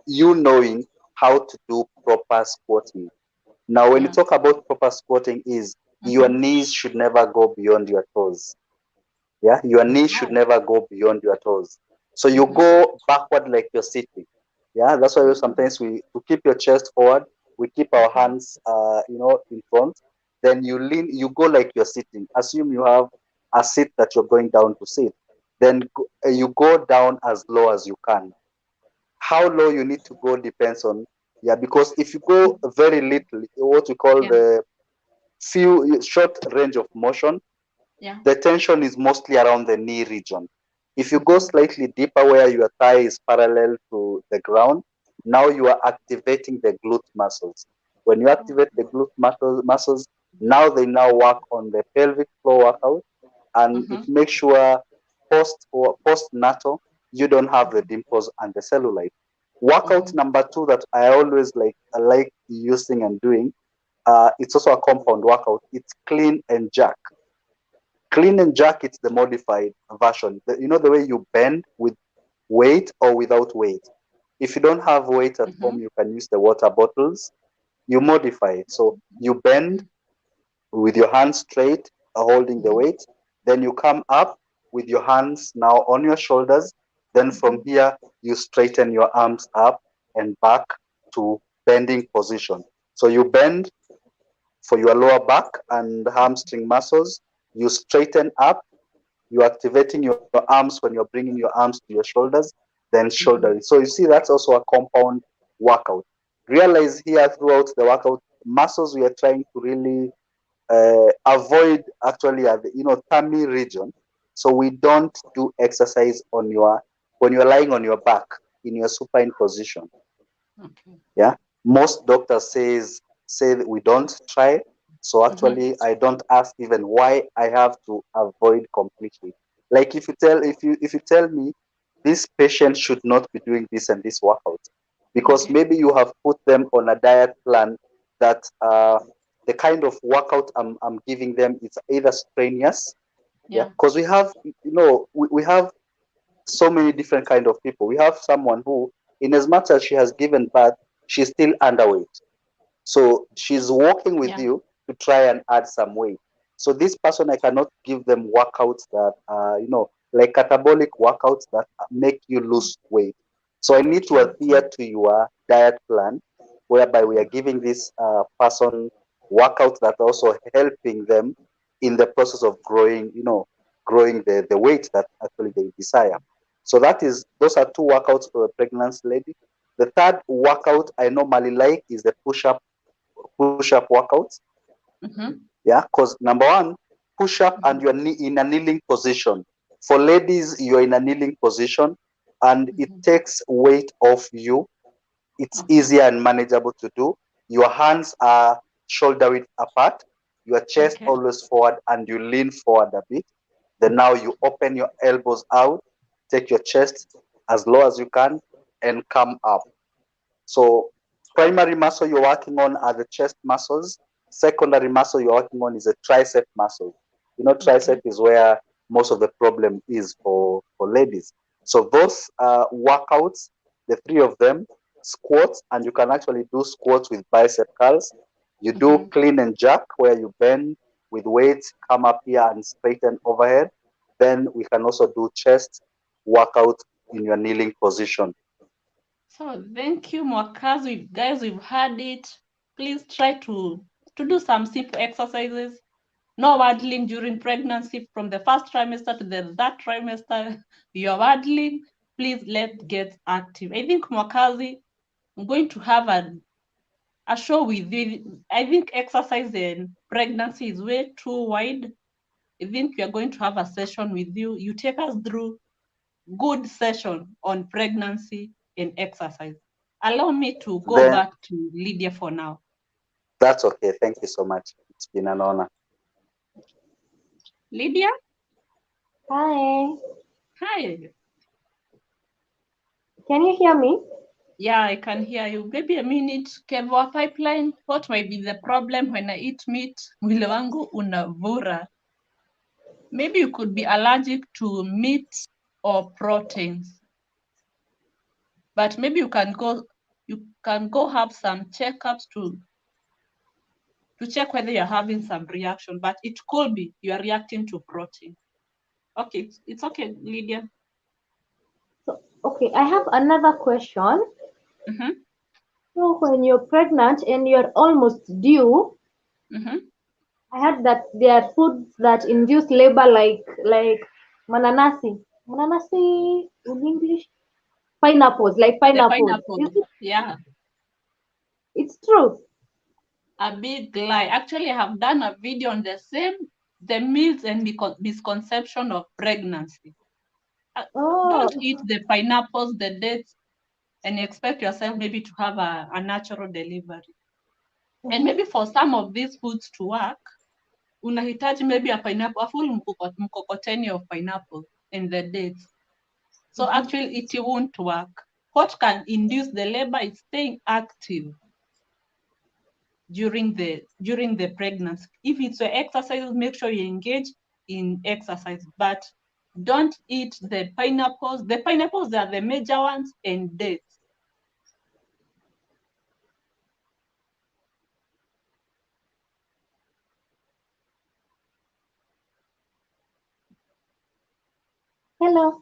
S3: you knowing how to do proper squatting. Now, when you talk about proper squatting, is your knees should never go beyond your toes. Yeah, your knees should never go beyond your toes. So you go backward like you're sitting. Yeah, that's why sometimes to keep your chest forward, we keep our hands, in front. Then you lean, you go like you're sitting. Assume you have a seat that you're going down to sit. Then you go down as low as you can. How low you need to go depends on, because if you go very little, what we call the short range of motion, the tension is mostly around the knee region. If you go slightly deeper where your thigh is parallel to the ground, now you are activating the glute muscles. When you activate the glute muscles, now they now work on the pelvic floor workout, and it makes sure postnatal you don't have the dimples and the cellulite. Workout number 2 that I always like using and doing, it's also a compound workout. It's clean and jerk. Clean and jerk, it's the modified version. You know the way you bend with weight or without weight. If you don't have weight at home, you can use the water bottles. You modify it. So you bend with your hands straight, holding the weight. Then you come up with your hands now on your shoulders. Then from here, you straighten your arms up and back to bending position. So you bend for your lower back and hamstring muscles. You straighten up. You're activating your arms when you're bringing your arms to your shoulders, then shouldering. So you see, that's also a compound workout. Realize here throughout the workout, muscles we are trying to really avoid actually at the tummy region. So we don't do exercise on your when you're lying on your back in your supine position. Yeah, most doctors say that we don't try. So actually, I don't ask even why I have to avoid completely. Like if you tell me this patient should not be doing this and this workout, because maybe you have put them on a diet plan that the kind of workout I'm giving them is either strenuous, yeah, because we have we have so many different kind of people. We have someone who, in as much as she has given birth, she's still underweight. So she's working with you to try and add some weight. So this person, I cannot give them workouts that like catabolic workouts that make you lose weight. So I need to adhere to your diet plan, whereby we are giving this person workouts that are also helping them in the process of growing, growing the weight that actually they desire. So those are two workouts for a pregnant lady. The third workout I normally like is the push-up workouts. Yeah, because number one, push up and you're in a kneeling position. For ladies, you're in a kneeling position and it takes weight off you. It's easier and manageable to do. Your hands are shoulder width apart, your chest always forward, and you lean forward a bit. Then now you open your elbows out, take your chest as low as you can, and come up. So primary muscle you're working on are the chest muscles. Secondary muscle you're working on is a tricep muscle. Tricep is where most of the problem is for ladies. So those workouts, the three of them, squats, and you can actually do squats with bicep curls. You do clean and jerk where you bend with weights, come up here and straighten overhead. Then we can also do chest workout in your kneeling position.
S1: So thank you, Mwakaz. Guys, we've had it. Please try to do some simple exercises. No waddling during pregnancy from the first trimester to the third trimester. You're waddling. Please let's get active. I think Mwakazi, I'm going to have a show with you. I think exercise in pregnancy is way too wide. I think we are going to have a session with you. You take us through good session on pregnancy and exercise. Allow me to go back to Lydia for now.
S3: That's okay. Thank you so much. It's been an honor.
S1: Lydia?
S2: Hi.
S1: Hi.
S2: Can you hear me?
S1: Yeah, I can hear you. Maybe a minute. Kevo pipeline. What might be the problem when I eat meat? Mwili wangu unavura. Maybe you could be allergic to meat or proteins. But maybe you can go have some checkups to check whether you're having some reaction, but it could be you are reacting to protein. Okay, it's okay, Lydia.
S2: So, okay, I have another question. So when you're pregnant and you're almost due, I heard that there are foods that induce labor like mananasi. Mananasi in English? Pineapples, like pineapples. Is it?
S1: Yeah.
S2: It's true.
S1: A big lie. Actually, I have done a video on the myths and misconception of pregnancy. Don't eat the pineapples, the dates, and expect yourself maybe to have a natural delivery. And maybe for some of these foods to work, unahitaji maybe a pineapple, a full mkokoteni of pineapple and the dates. So actually it won't work. What can induce the labor is staying active during the pregnancy. If it's your exercise, make sure you engage in exercise, but don't eat the pineapples. The pineapples are the major ones, and dates.
S2: Hello.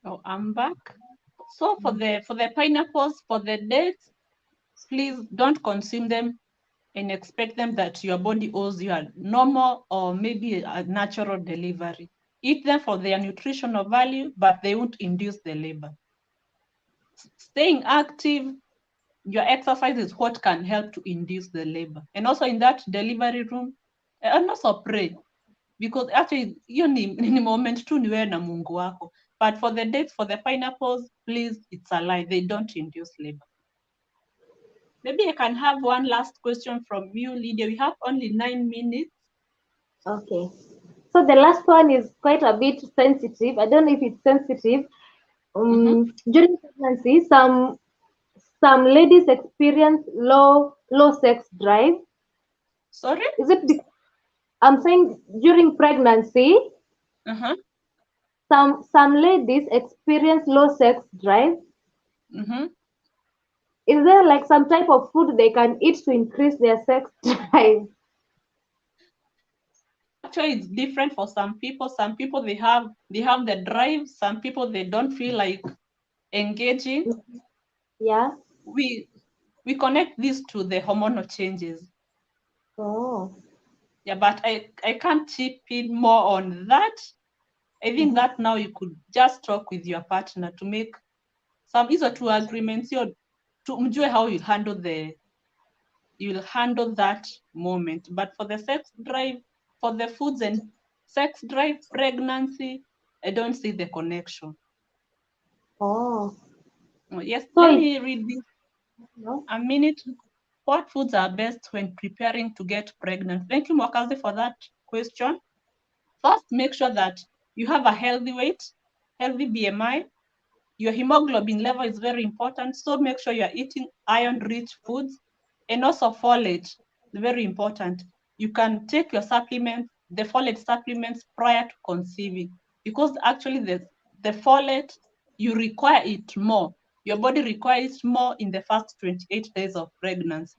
S1: Oh, I'm back. So for the pineapples, for the dates, please don't consume them and expect them that your body owes you a normal or maybe a natural delivery. Eat them for their nutritional value, but they won't induce the labor. Staying active, your exercise is what can help to induce the labor. And also in that delivery room, and also pray. Because actually, hiyo ni moment tu ni wewe na Mungu wako. But for the dates, for the pineapples, please, it's a lie. They don't induce labor. Maybe I can have one last question from you, Lydia. We have only 9 minutes.
S2: Okay. So the last one is quite a bit sensitive. I don't know if it's sensitive. During pregnancy, some ladies experience low sex drive.
S1: Sorry?
S2: Is it? I'm saying during pregnancy, some ladies experience low sex drive. Is there like some type of food they can eat to increase their sex drive?
S1: Actually, it's different for some people. Some people they have the drive. Some people they don't feel like engaging.
S2: Yeah.
S1: We connect this to the hormonal changes.
S2: Oh.
S1: Yeah, but I can't chip in more on that. I think that now you could just talk with your partner to make some hizo two agreements, to mjue how you you'll handle that moment. But for the sex drive, for the foods and sex drive, pregnancy, I don't see the connection.
S2: Oh.
S1: Yes, so let me read this a minute. What foods are best when preparing to get pregnant? Thank you, Mwakazi, for that question. First, make sure that you have a healthy weight, healthy BMI. Your hemoglobin level is very important, so make sure you're eating iron-rich foods, and also folate, very important. You can take your supplements, the folate supplements, prior to conceiving, because actually the folate, you require it more. Your body requires more in the first 28 days of pregnancy.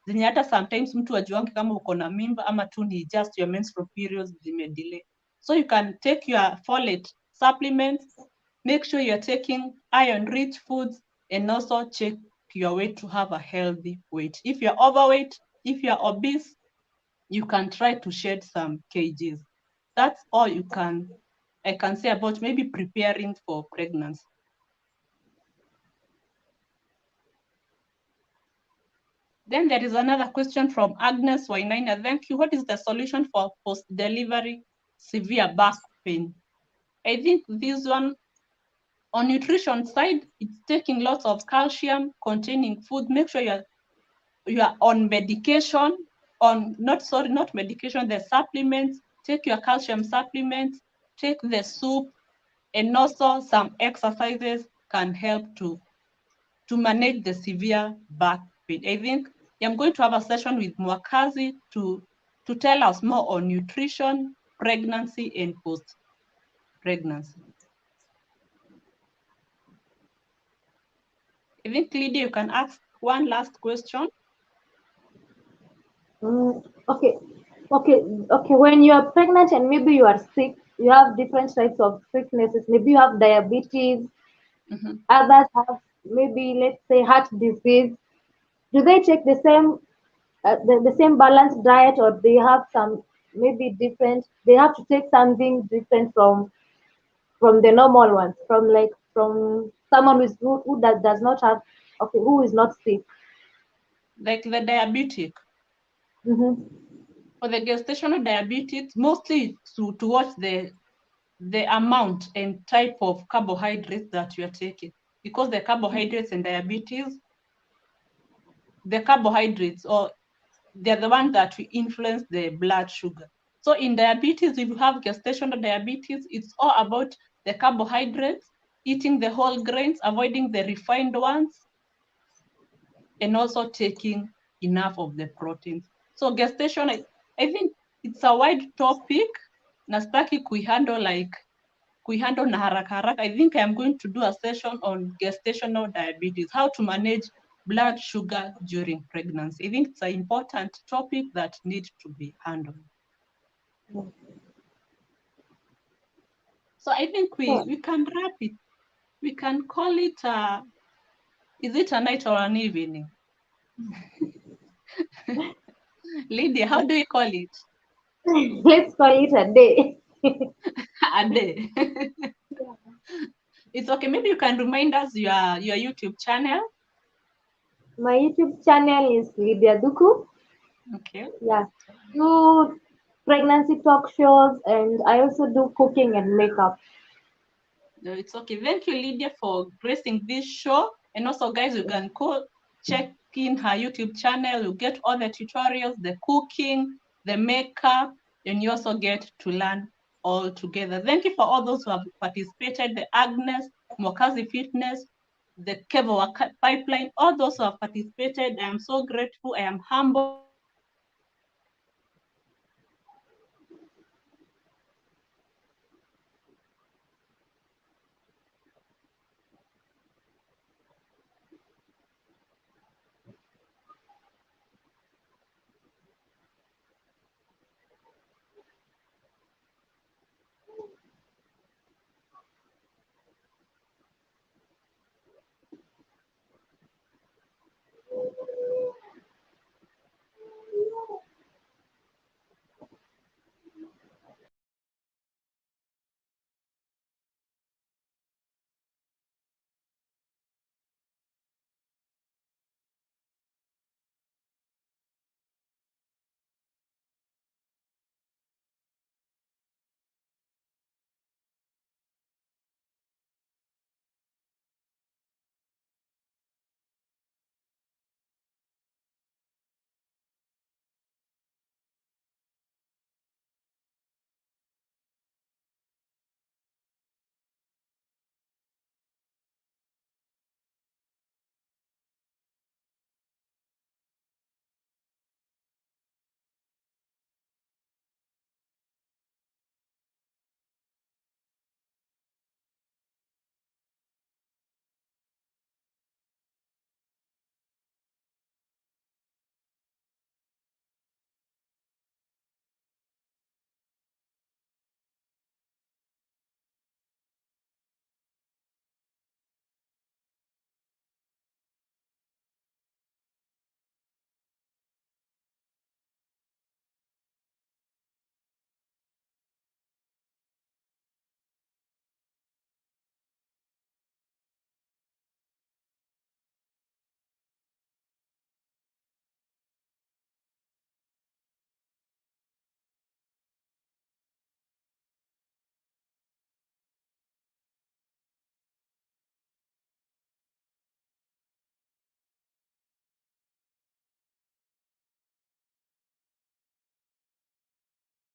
S1: Zenye hata sometimes mtu ajuangi kama uko na mimba ama tu ni just your menstrual periods zimedelay. So you can take your folate supplements, make sure you're taking iron-rich foods, and also check your weight to have a healthy weight. If you're overweight, if you're obese, you can try to shed some kgs. That's all I can say about maybe preparing for pregnancy. Then there is another question from Agnes Wainaina. Thank you. What is the solution for post-delivery severe back pain? I think this one, on nutrition side, it's taking lots of calcium containing food. Make sure you are on medication, not medication, the supplements. Take your calcium supplements, take the soup, and also some exercises can help to manage the severe back pain. I think I'm going to have a session with Mwakazi to tell us more on nutrition, pregnancy, and post-pregnancy. I think, Lydia, you can ask one last question.
S2: Okay. When you are pregnant and maybe you are sick, you have different types of sicknesses. Maybe you have diabetes. Others have maybe, let's say, heart disease. Do they take the same the same balanced diet, or they have some maybe different, they have to take something different from the normal ones, from someone who does not have, okay, who is not sick.
S1: Like the diabetic.
S2: Mm-hmm.
S1: For the gestational diabetes, mostly to watch the amount and type of carbohydrates that you are taking. Because the carbohydrates in diabetes, the carbohydrates, or they're the ones that will influence the blood sugar. So in diabetes, if you have gestational diabetes, it's all about the carbohydrates, eating the whole grains, avoiding the refined ones, and also taking enough of the proteins. So gestation, I think it's a wide topic. Nastaki kuihandle na haraka haraka. I think I'm going to do a session on gestational diabetes, how to manage blood sugar during pregnancy. I think it's an important topic that needs to be handled. So I think we can wrap it. We can call it is it a night or an evening? Lydia, how do we call it?
S2: Let's call it a day.
S1: A day. It's okay. Maybe you can remind us your YouTube channel.
S2: My YouTube channel is Lydia Duku.
S1: Okay.
S2: Yeah. Do pregnancy talk shows, and I also do cooking and makeup.
S1: No, it's okay. Thank you, Lydia, for gracing this show. And also, guys, you can go check in her YouTube channel. You get all the tutorials, the cooking, the makeup, and you also get to learn all together. Thank you for all those who have participated, the Agnes, Mokazi Fitness, the Kevo Pipeline, all those who have participated. I am so grateful. I am humbled.